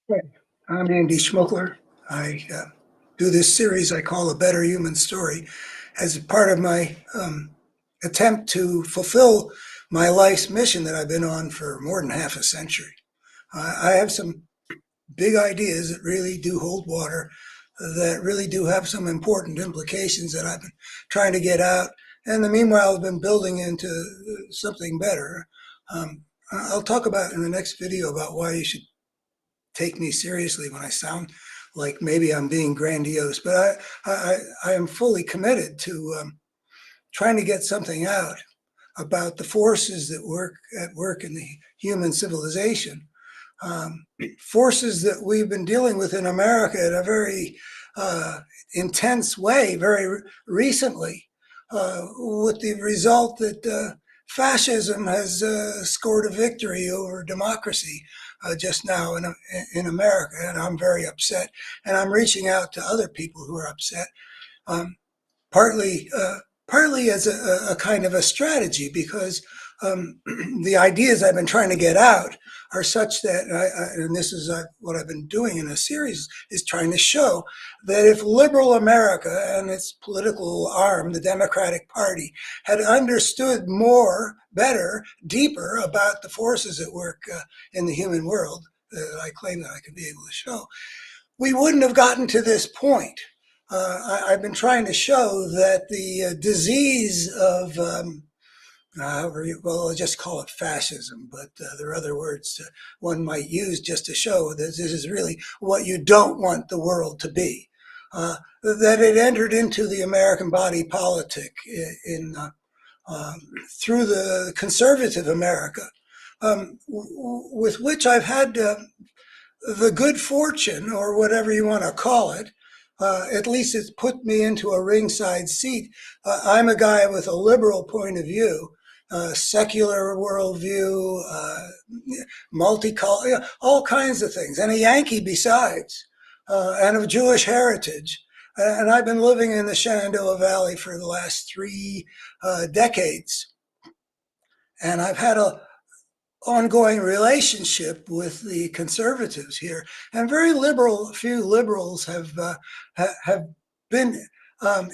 Right. I'm Andy Schmuckler. I do this series I call A Better Human Story as a part of my attempt to fulfill my life's mission that I've been on for more than half a century. I have some big ideas that really do hold water, that really do have some important implications that I've been trying to get out. And in the meanwhile, I've been building into something better. I'll talk about in the next video about why you should take me seriously when I sound like maybe I'm being grandiose, but I am fully committed to trying to get something out about the forces that work in the human civilization, forces that we've been dealing with in America in a very intense way, very recently, with the result that fascism has scored a victory over democracy just now in America, and I'm very upset. And I'm reaching out to other people who are upset, um, partly partly as a kind of a strategy, because the ideas I've been trying to get out are such that, and this is what I've been doing in a series, is trying to show that if liberal America and its political arm, the Democratic Party, had understood more, better, deeper about the forces at work in the human world that I claim that I could be able to show, we wouldn't have gotten to this point. I've been trying to show that the disease of, well, I'll just call it fascism, but there are other words one might use just to show that this is really what you don't want the world to be. That it entered into the American body politic through the conservative America, with which I've had the good fortune, or whatever you want to call it, at least it's put me into a ringside seat. I'm a guy with a liberal point of view, secular worldview, multicultural, all kinds of things, and a Yankee besides, and of Jewish heritage. And I've been living in the Shenandoah Valley for the last 3 decades. And I've had a ongoing relationship with the conservatives here, and few liberals have been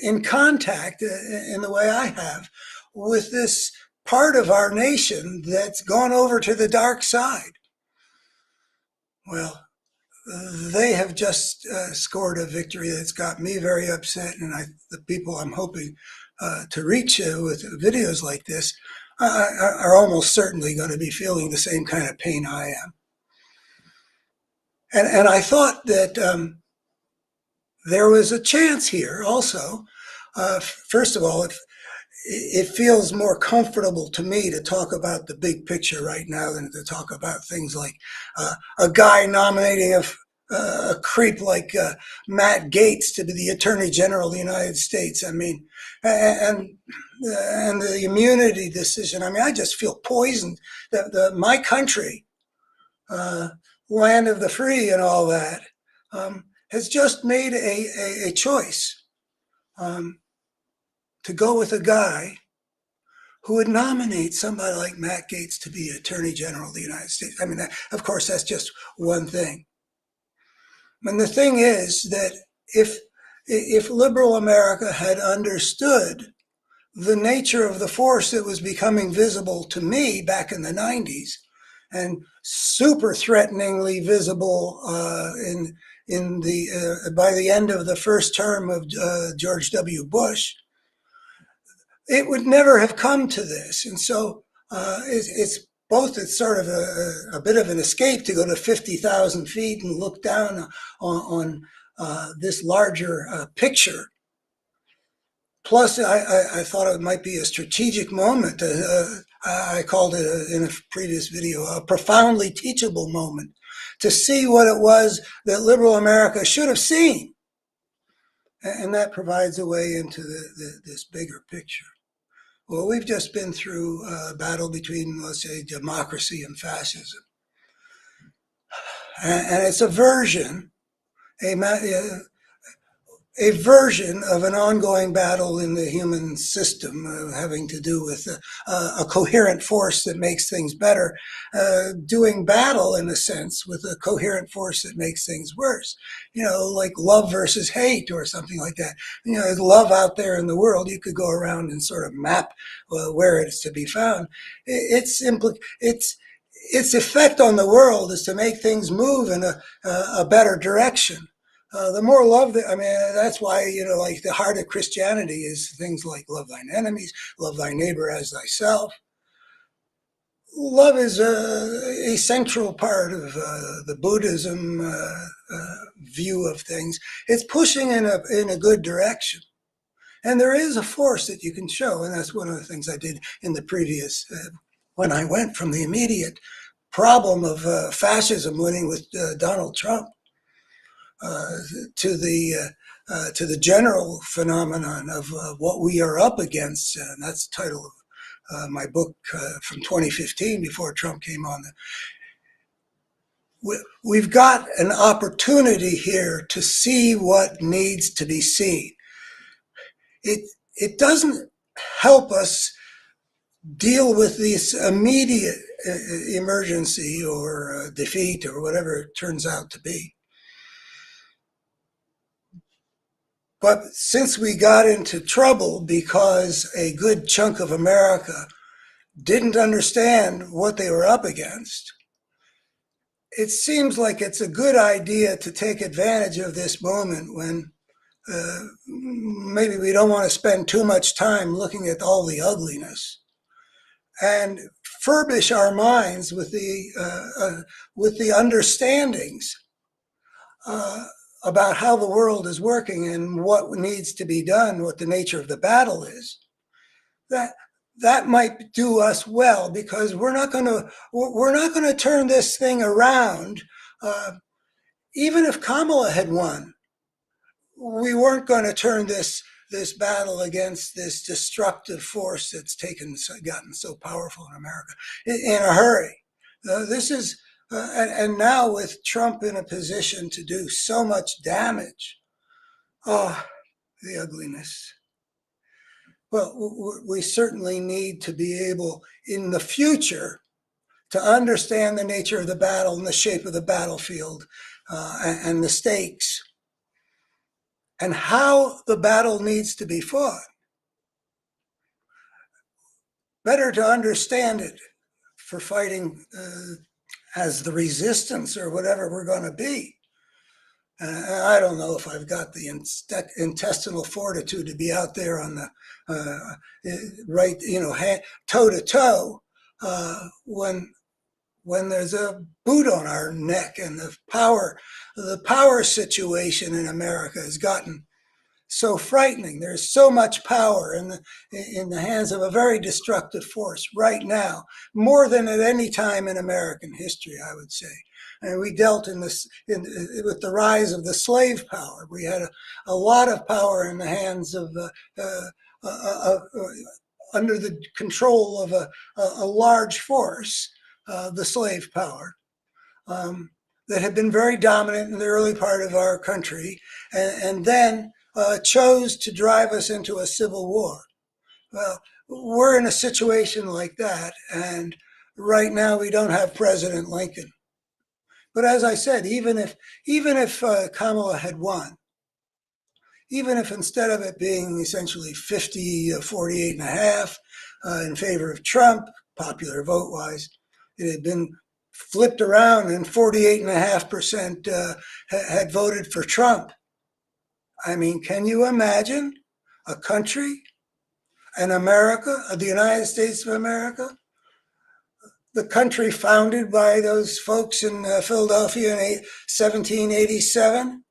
in contact in the way I have with this part of our nation that's gone over to the dark side. Well, they have just scored a victory that's got me very upset, and the people I'm hoping to reach with videos like this are almost certainly going to be feeling the same kind of pain I am. And I thought that there was a chance here also. First of all, it feels more comfortable to me to talk about the big picture right now than to talk about things like a guy nominating a creep like Matt Gaetz to be the Attorney General of the United States. I mean, and the immunity decision. I mean, I just feel poisoned. My country, land of the free and all that, has just made a choice to go with a guy who would nominate somebody like Matt Gaetz to be Attorney General of the United States. I mean, of course, that's just one thing. And the thing is that if liberal America had understood the nature of the force that was becoming visible to me back in the 90s, and super threateningly visible by the end of the first term of George W. Bush, it would never have come to this. And so it's sort of a bit of an escape to go to 50,000 feet and look down on this larger picture. Plus, I thought it might be a strategic moment. I called it in a previous video a profoundly teachable moment, to see what it was that liberal America should have seen. And that provides a way into this bigger picture. Well, we've just been through a battle between, let's say, democracy and fascism. And it's a version, a version of an ongoing battle in the human system, having to do with a coherent force that makes things better, doing battle in a sense with a coherent force that makes things worse. Like love versus hate or something like that. Love out there in the world, you could go around and sort of map where it's to be found. Its effect on the world is to make things move in a better direction. The more love that, I mean, that's why, like the heart of Christianity is things like love thine enemies, love thy neighbor as thyself. Love is a central part of the Buddhism view of things. It's pushing in a good direction. And there is a force that you can show. And that's one of the things I did in the previous, when I went from the immediate problem of fascism winning with Donald Trump uh, to the general phenomenon of what we are up against, and that's the title of my book from 2015 before Trump came on. We've got an opportunity here to see what needs to be seen. It doesn't help us deal with this immediate emergency or defeat or whatever it turns out to be. But since we got into trouble because a good chunk of America didn't understand what they were up against, it seems like it's a good idea to take advantage of this moment when maybe we don't want to spend too much time looking at all the ugliness and furbish our minds with the understandings about how the world is working and what needs to be done, what the nature of the battle is. That might do us well, because we're not going to turn this thing around. Even if Kamala had won, we weren't going to turn this battle against this destructive force that's gotten so powerful in America in a hurry. This is and now with Trump in a position to do so much damage. Oh, the ugliness. Well, we certainly need to be able in the future to understand the nature of the battle and the shape of the battlefield and the stakes and how the battle needs to be fought. Better to understand it for fighting as the resistance or whatever we're going to be. I don't know if I've got the intestinal fortitude to be out there on the right, toe to toe when there's a boot on our neck, and the power situation in America has gotten so frightening. There's so much power in the hands of a very destructive force right now, more than at any time in American history, I would say. And we dealt with the rise of the slave power. We had a lot of power in the hands of under the control of a large force, the slave power. That had been very dominant in the early part of our country, and then chose to drive us into a civil war. Well, we're in a situation like that, and right now we don't have President Lincoln. But as I said, even if Kamala had won, even if instead of it being essentially 48 and a half in favor of Trump, popular vote-wise, it had been flipped around and 48.5% had voted for Trump. I mean, can you imagine a country, an America, the United States of America, the country founded by those folks in Philadelphia in 1787,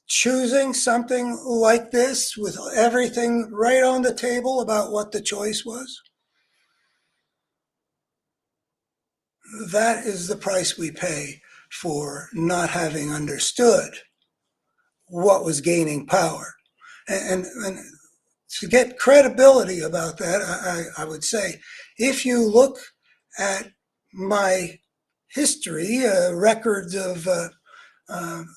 choosing something like this with everything right on the table about what the choice was? That is the price we pay for not having understood what was gaining power. And to get credibility about that, I would say, if you look at my history, records of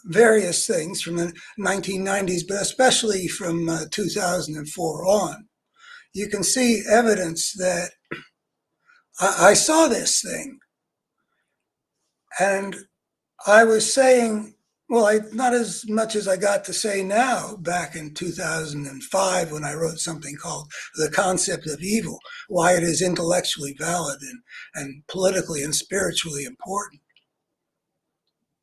various things from the 1990s, but especially from 2004 on, you can see evidence that I saw this thing. And I was saying, well, not as much as I got to say now back in 2005 when I wrote something called The Concept of Evil, why it is intellectually valid and politically and spiritually important.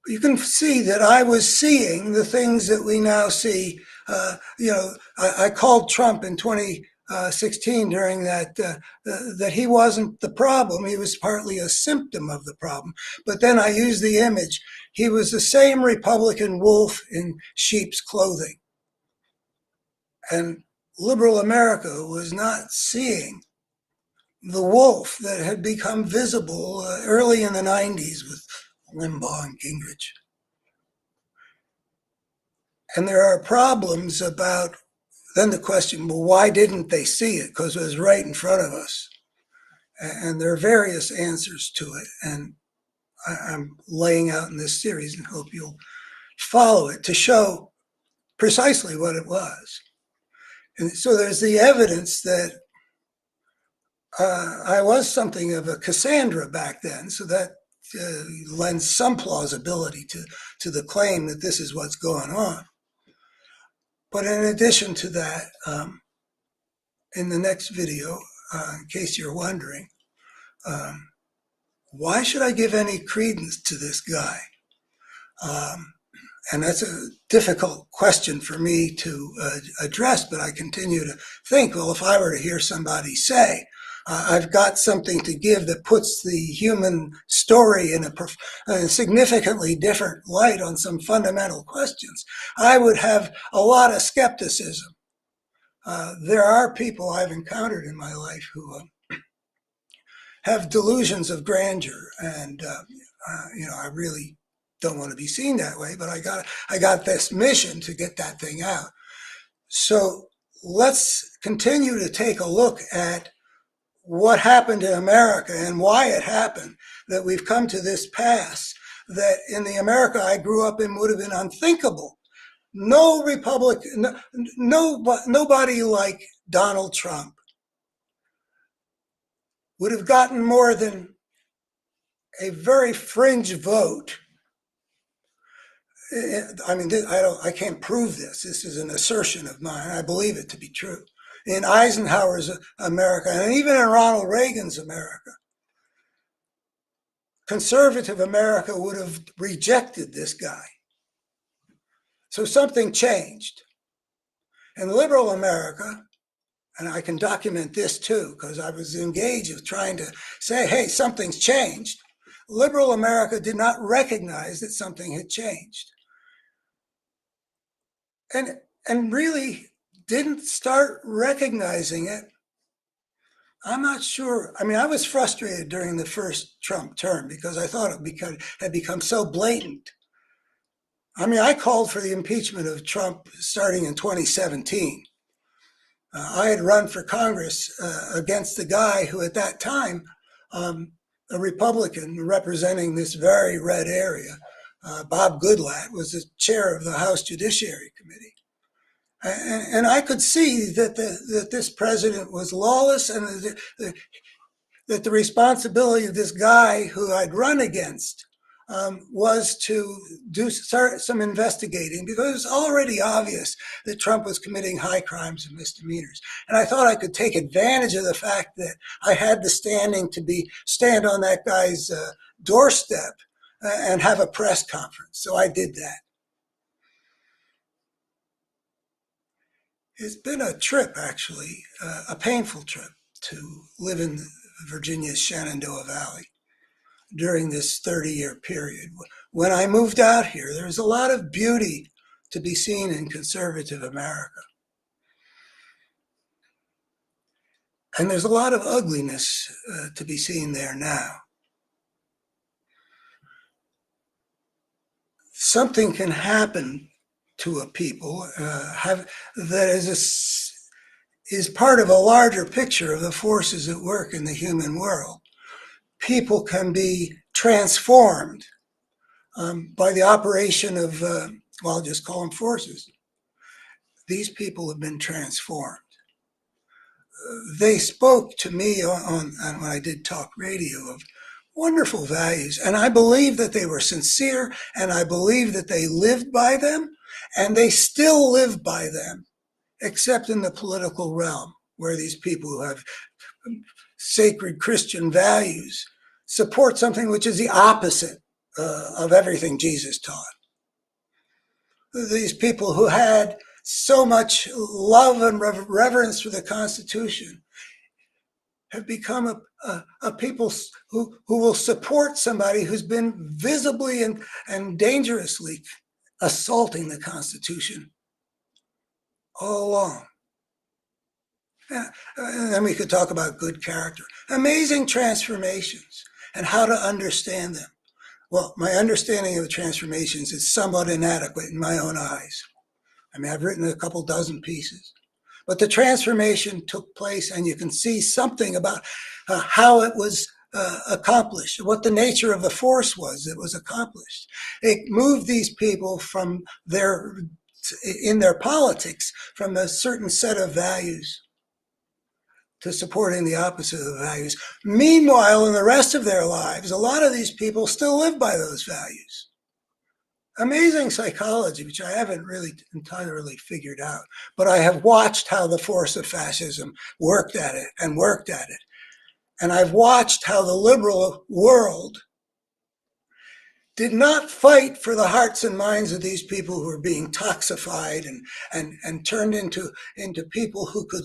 You can see that I was seeing the things that we now see. I called Trump in 2016 during that he wasn't the problem. He was partly a symptom of the problem. But then I used the image. He was the same Republican wolf in sheep's clothing. And liberal America was not seeing the wolf that had become visible early in the 90s with Limbaugh and Gingrich. And there are problems about, then the question, well, why didn't they see it? Because it was right in front of us. And there are various answers to it. And I'm laying out in this series and hope you'll follow it to show precisely what it was. And so there's the evidence that I was something of a Cassandra back then. So that lends some plausibility to the claim that this is what's going on. But in addition to that, in the next video, in case you're wondering, why should I give any credence to this guy? And that's a difficult question for me to address, but I continue to think, well, if I were to hear somebody say, I've got something to give that puts the human story in a significantly different light on some fundamental questions, I would have a lot of skepticism. There are people I've encountered in my life who have delusions of grandeur, and I really don't want to be seen that way, but I got this mission to get that thing out. So let's continue to take a look at what happened in America and why it happened that we've come to this pass that in the America I grew up in would have been unthinkable. No Republican, nobody like Donald Trump would have gotten more than a very fringe vote. I mean, I can't prove this. This is an assertion of mine. I believe it to be true. In Eisenhower's America, and even in Ronald Reagan's America, conservative America would have rejected this guy. So something changed. In liberal America, and I can document this too, because I was engaged of trying to say, hey, something's changed. Liberal America did not recognize that something had changed. And really didn't start recognizing it. I'm not sure. I mean, I was frustrated during the first Trump term because I thought it had become so blatant. I mean, I called for the impeachment of Trump starting in 2017. I had run for Congress against the guy who at that time, a Republican representing this very red area, Bob Goodlatte, was the chair of the House Judiciary Committee. And I could see that this president was lawless, and that the responsibility of this guy who I'd run against was to start some investigating, because it was already obvious that Trump was committing high crimes and misdemeanors. And I thought I could take advantage of the fact that I had the standing to stand on that guy's doorstep and have a press conference. So I did that. It's been a trip, actually, a painful trip to live in Virginia's Shenandoah Valley during this 30-year period. When I moved out here, there was a lot of beauty to be seen in conservative America. And there's a lot of ugliness to be seen there now. Something can happen to a people that is part of a larger picture of the forces at work in the human world. People can be transformed by the operation of, well, I'll just call them forces. These people have been transformed. They spoke to me on when I did talk radio of wonderful values, and I believe that they were sincere, and I believe that they lived by them, and they still live by them, except in the political realm, where these people who have sacred Christian values support something which is the opposite of everything Jesus taught. These people who had so much love and reverence for the Constitution have become a people who will support somebody who's been visibly and dangerously assaulting the Constitution all along. And then we could talk about good character. Amazing transformations and how to understand them. Well, my understanding of the transformations is somewhat inadequate in my own eyes. I mean, I've written a couple dozen pieces. But the transformation took place, and you can see something about how it was accomplished, what the nature of the force was that was accomplished. It moved these people from in their politics, from a certain set of values to supporting the opposite of the values. Meanwhile, in the rest of their lives, a lot of these people still live by those values. Amazing psychology, which I haven't really entirely figured out, but I have watched how the force of fascism worked at it. And I've watched how the liberal world did not fight for the hearts and minds of these people who were being toxified and turned into people who could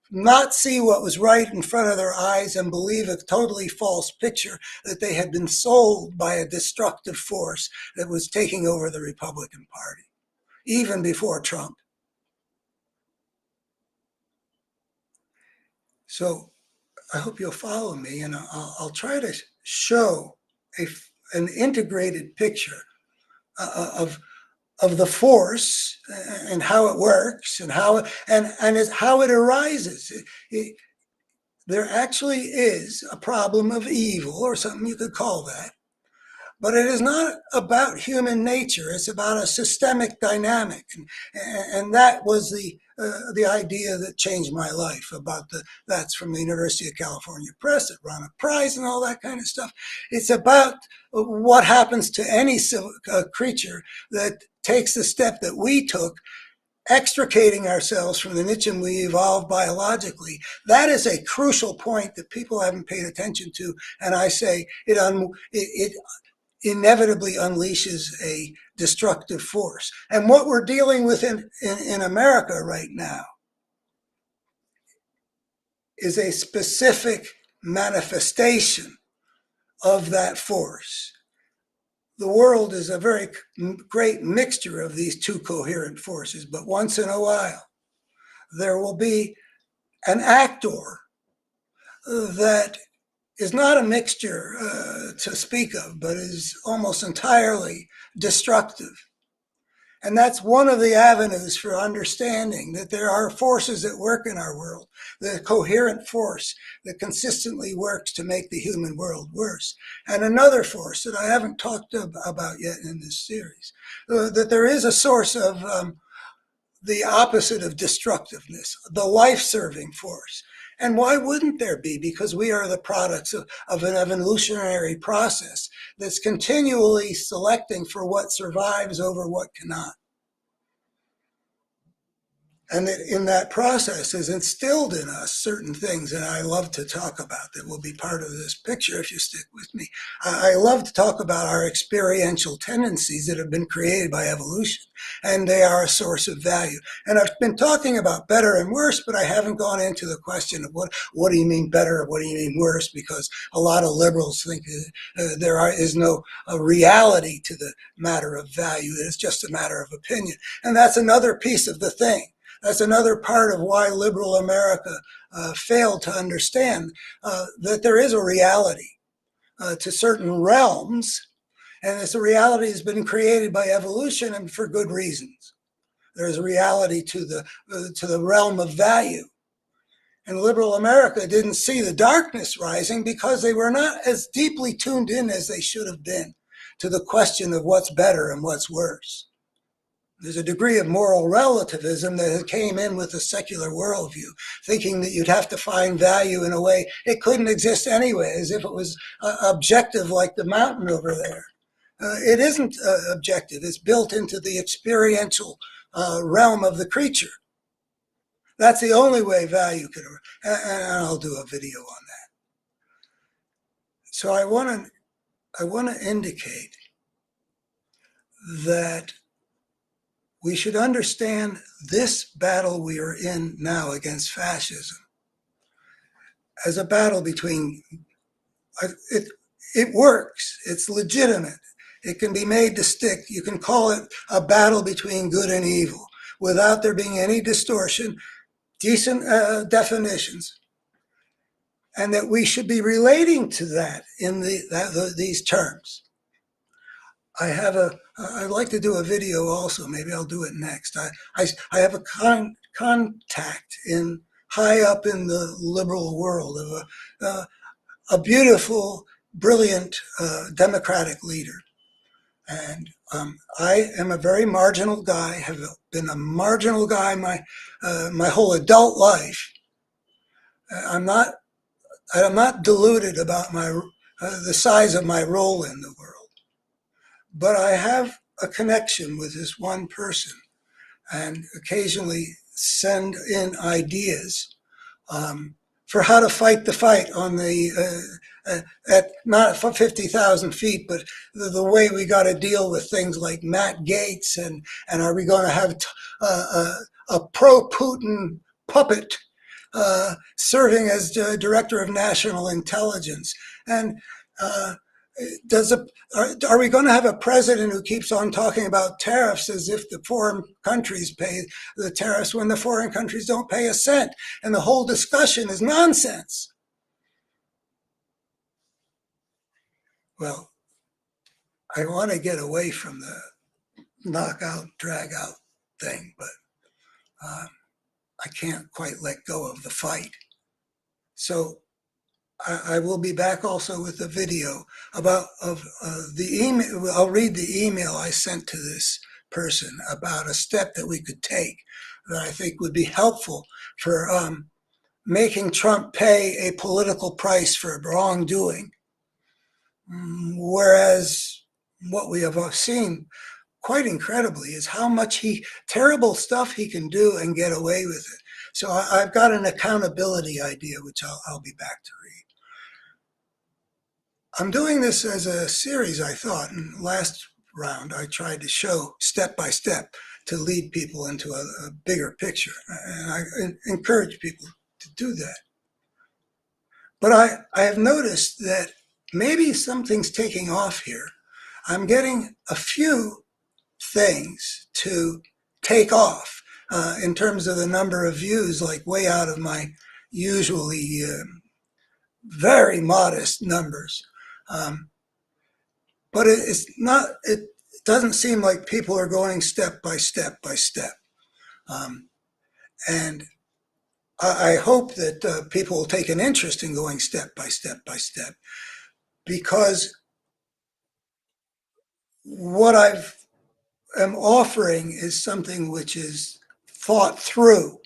not see what was right in front of their eyes and believe a totally false picture that they had been sold by a destructive force that was taking over the Republican Party, even before Trump. So I hope you'll follow me, and I'll try to show an integrated picture of the force and how it works and how it arises. There actually is a problem of evil, or something you could call that, but it is not about human nature. It's about a systemic dynamic, and that was the idea that changed my life. That's from the University of California Press. It won a prize and all that kind of stuff. It's about what happens to any creature that takes the step that we took, extricating ourselves from the niche we evolved biologically. That is a crucial point that people haven't paid attention to, and I say it inevitably unleashes a destructive force. And what we're dealing with in America right now is a specific manifestation of that force. The world is a very great mixture of these two coherent forces, but once in a while, there will be an actor that is not a mixture to speak of, but is almost entirely destructive. And that's one of the avenues for understanding that there are forces at work in our world, the coherent force that consistently works to make the human world worse. And another force that I haven't talked about yet in this series, that there is a source of the opposite of destructiveness, the life-serving force. And why wouldn't there be? Because we are the products of an evolutionary process that's continually selecting for what survives over what cannot. And that in that process is instilled in us certain things that I love to talk about that will be part of this picture if you stick with me. I love to talk about our experiential tendencies that have been created by evolution, and they are a source of value. And I've been talking about better and worse, but I haven't gone into the question of what do you mean better, or what do you mean worse, because a lot of liberals think there is no reality to the matter of value, that it's just a matter of opinion. And that's another piece of the thing. That's another part of why liberal America failed to understand that there is a reality to certain realms, and this reality has been created by evolution and for good reasons. There's a reality to the realm of value. And liberal America didn't see the darkness rising because they were not as deeply tuned in as they should have been. to the question of what's better and what's worse. There's a degree of moral relativism that came in with the secular worldview, thinking that you'd have to find value in a way it couldn't exist anyway, as if it was objective like the mountain over there. It isn't objective. It's built into the experiential realm of the creature. That's the only way value could, and I'll do a video on that. So I want to indicate that we should understand this battle we are in now against fascism as a battle between, it works, it's legitimate, it can be made to stick. You can call it a battle between good and evil without there being any distortion, decent definitions, and that we should be relating to that in these terms. I'd like to do a video also. Maybe I'll do it next. I have a contact high up in the liberal world of a beautiful, brilliant democratic leader. And I am a very marginal guy, have been a marginal guy my whole adult life. I'm not deluded about the size of my role in the world. But I have a connection with this one person and occasionally send in ideas for how to fight the fight on at not 50,000 feet, but the way we got to deal with things like Matt Gaetz and are we going to have a pro-Putin puppet serving as director of national intelligence? And are we going to have a president who keeps on talking about tariffs as if the foreign countries pay the tariffs when the foreign countries don't pay a cent? And the whole discussion is nonsense. Well, I want to get away from the knockout, drag out thing, but I can't quite let go of the fight. So I will be back also with a video about the email. I'll read the email I sent to this person about a step that we could take that I think would be helpful for making Trump pay a political price for wrongdoing. Whereas what we have seen quite incredibly is how much terrible stuff he can do and get away with it. So I've got an accountability idea, which I'll be back to read. I'm doing this as a series, I thought, and last round I tried to show step by step to lead people into a bigger picture, and I encourage people to do that. But I have noticed that maybe something's taking off here. I'm getting a few things to take off in terms of the number of views, like way out of my usually very modest numbers. But it doesn't seem like people are going step by step by step. And I hope that people will take an interest in going step by step by step, because what I am offering is something which is thought through,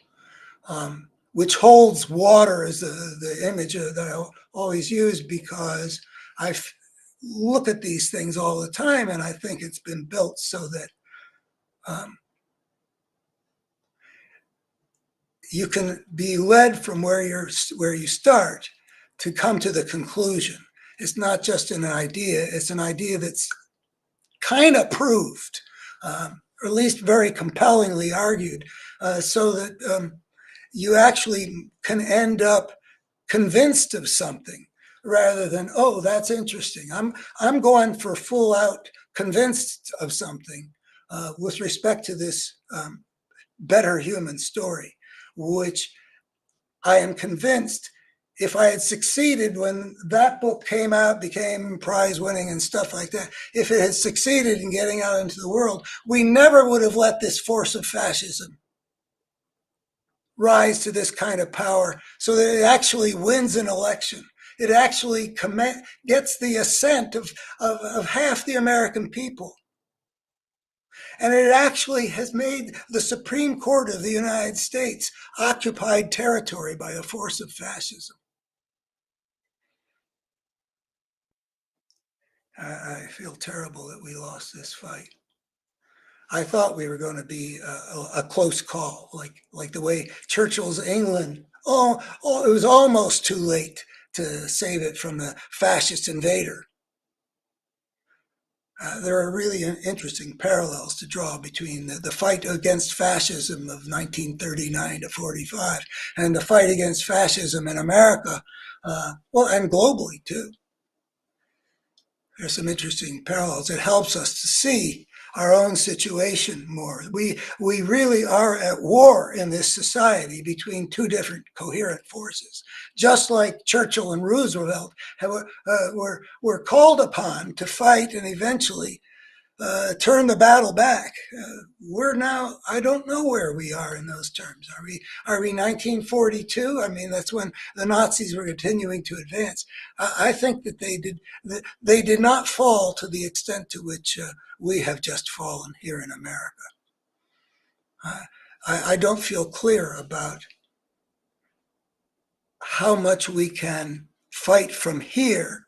which holds water as the image that I always use, because I look at these things all the time and I think it's been built so that you can be led from where you start to come to the conclusion. It's not just an idea, it's an idea that's kind of proved, or at least very compellingly argued, so that you actually can end up convinced of something rather than, oh, that's interesting. I'm going for full out convinced of something with respect to this better human story, which I am convinced if I had succeeded when that book came out, became prize winning and stuff like that, if it had succeeded in getting out into the world, we never would have let this force of fascism rise to this kind of power so that it actually wins an election. it actually gets the assent of half the American people. And it actually has made the Supreme Court of the United States occupied territory by the force of fascism. I feel terrible that we lost this fight. I thought we were going to be a close call, like the way Churchill's England. It was almost too late to save it from the fascist invader. There are really interesting parallels to draw between the fight against fascism of 1939 to 45 and the fight against fascism in America, and globally too. There's some interesting parallels. It helps us to see our own situation more. We really are at war in this society between two different coherent forces. Just like Churchill and Roosevelt were called upon to fight and eventually turn the battle back. We're now, I don't know where we are in those terms. Are we 1942? I mean, that's when the Nazis were continuing to advance. I think that they did not fall to the extent to which we have just fallen here in America. I don't feel clear about how much we can fight from here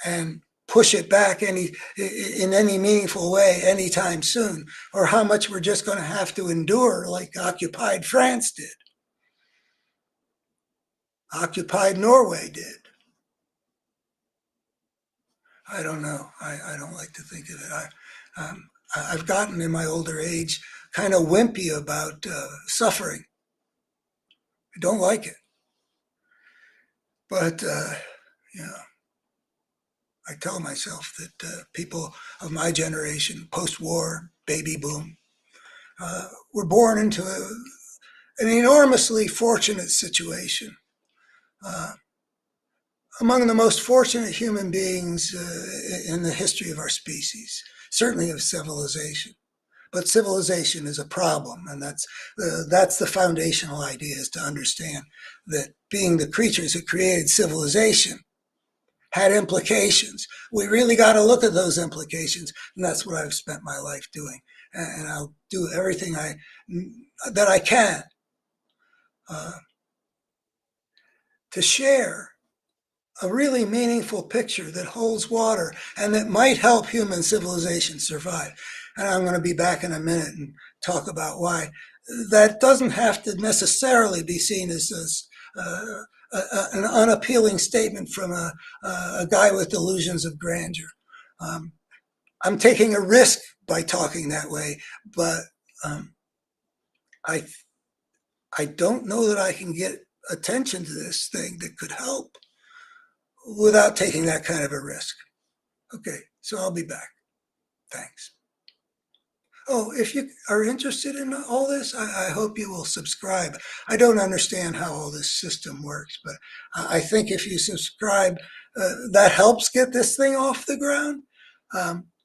and push it back in any meaningful way anytime soon, or how much we're just going to have to endure like occupied France did, occupied Norway did. I don't know. I don't like to think of it. I've gotten in my older age kind of wimpy about suffering. I don't like it. But, I tell myself that people of my generation, post-war, baby boom, were born into an enormously fortunate situation. Among the most fortunate human beings in the history of our species, certainly of civilization. But civilization is a problem, and that's the foundational idea, is to understand that being the creatures that created civilization had implications. We really got to look at those implications, and that's what I've spent my life doing. And I'll do everything that I can to share a really meaningful picture that holds water and that might help human civilization survive. And I'm going to be back in a minute and talk about why that doesn't have to necessarily be seen as an unappealing statement from a guy with delusions of grandeur. I'm taking a risk by talking that way, but I don't know that I can get attention to this thing that could help without taking that kind of a risk. Okay, so I'll be back. Thanks. Oh, if you are interested in all this, I hope you will subscribe. I don't understand how all this system works, but I think if you subscribe, that helps get this thing off the ground.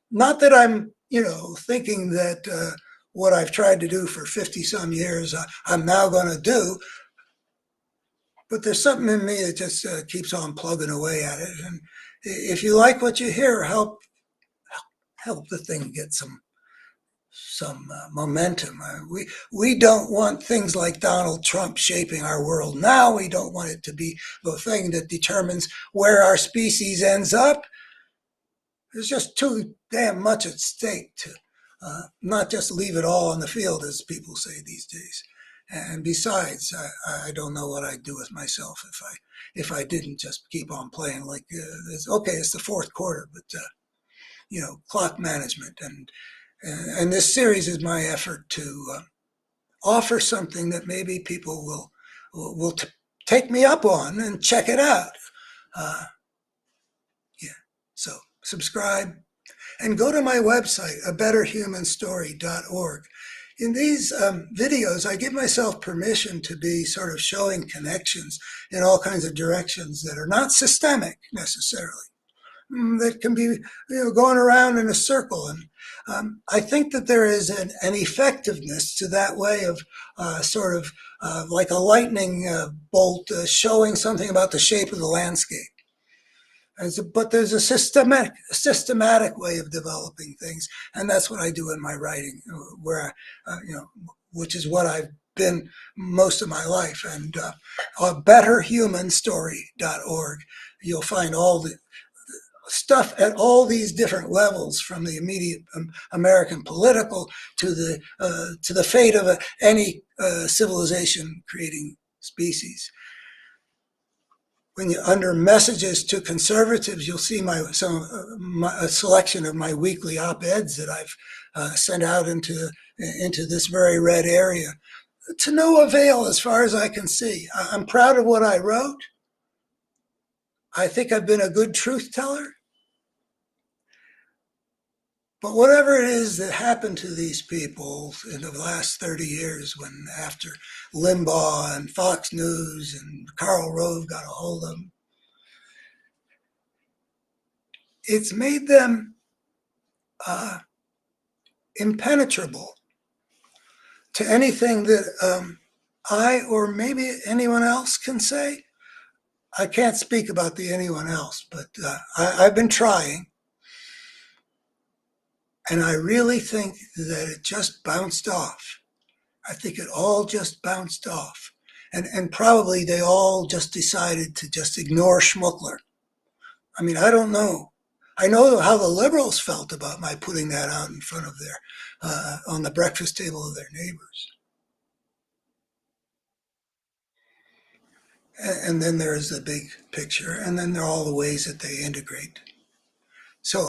Not that I'm, thinking that what I've tried to do for 50 some years, I'm now going to do, but there's something in me that just keeps on plugging away at it. And if you like what you hear, help the thing get some momentum. We don't want things like Donald Trump shaping our world now. We don't want it to be the thing that determines where our species ends up. There's just too damn much at stake to not just leave it all on the field, as people say these days. And besides, I don't know what I'd do with myself if I didn't just keep on playing like it's the fourth quarter, but clock management and this series is my effort to offer something that maybe people will take me up on and check it out. So subscribe and go to my website, abetterhumanstory.org. In these videos, I give myself permission to be sort of showing connections in all kinds of directions that are not systemic necessarily, that can be going around in a circle. And I think that there is an effectiveness to that way of sort of like a lightning bolt showing something about the shape of the landscape. But there's a systematic way of developing things, and that's what I do in my writing, where which is what I've been most of my life. And betterhumanstory.org, you'll find all the stuff at all these different levels, from the immediate American political to the fate of any civilization creating species. When you under messages to conservatives, you'll see a selection of my weekly op-eds that I've sent out into this very red area, to no avail as far as I can see. I'm proud of what I wrote. I think I've been a good truth teller. But whatever it is that happened to these people in the last 30 years, when after Limbaugh and Fox News and Karl Rove got a hold of them, it's made them impenetrable to anything that I or maybe anyone else can say. I can't speak about the anyone else, but I've been trying. And I really think that it just bounced off. I think it all just bounced off. And probably they all just decided to just ignore Schmuckler. I mean, I don't know. I know how the liberals felt about my putting that out in front of on the breakfast table of their neighbors. And then there's the big picture, and then there are all the ways that they integrate. So